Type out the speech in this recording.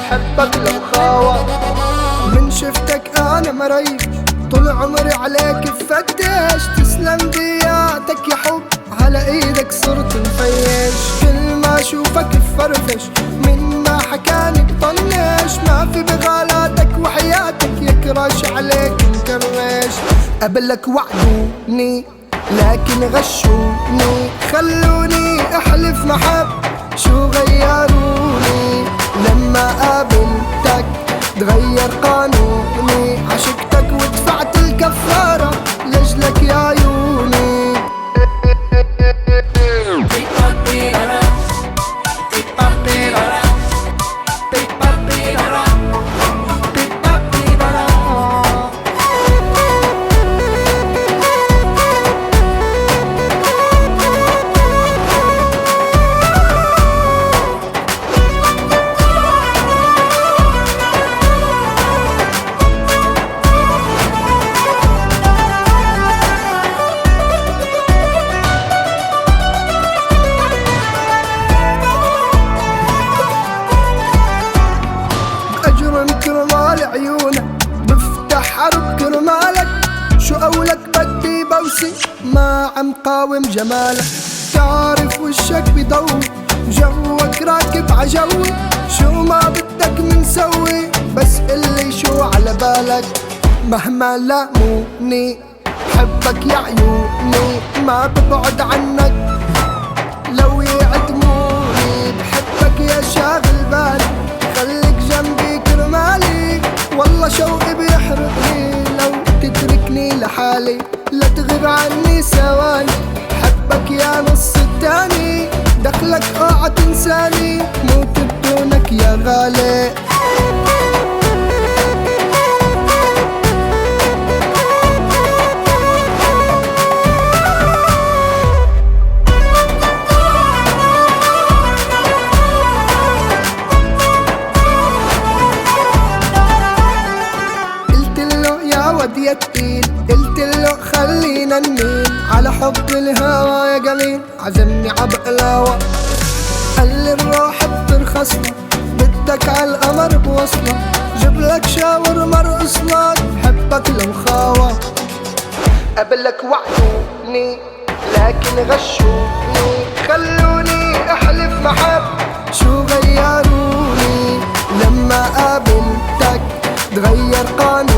بحبك لو خاوة. من شفتك انا مريش طول عمري عليك بفتش، تسلم دياتك يا حب على ايدك صرت مفيش. كل ما اشوفك بفرفش من ما حكاني بطنش، ما في بغالاتك وحياتك يكرش عليك مكرش. قبلك وعدوني لكن غشوني، خلوني احلف محب شو غيروني. لما قابلتك تغير قانوني، عشقتك ودفعت الكفارة لجلك يا عيوني. كرمال عيونك بفتح حرب كرمالك، شو قولك بدي بوسي ما عم قاوم جمالك. تعرف وشك بضوي جوك راكب عجوي، شو ما بدك منسوي بس قلي شو على بالك. مهما لاموني حبك يا عيوني ما ببعد عنك، لو يعدموني بحبك يا شاغل بالي. خليك جنبي كرمالي والله شوقي بيحرقني، لو تتركني لحالي لا تغيب عني ثواني. حبك يا نص التاني دخلك اوعى تنساني، موت بدونك يا غالي. يا تقيل قلتله خلينا نميل على حب الهوى يا جميل، عزمني عبقلاوة قال لي الروح بترخصنا، بدك عالقمر بوصلة جبلك شاور مرقصلك بحبك لو خاوة. قبلك وعدوني لكن غشوني، خلوني احلف محب شو غيروني. لما قابلتك تغير قانوني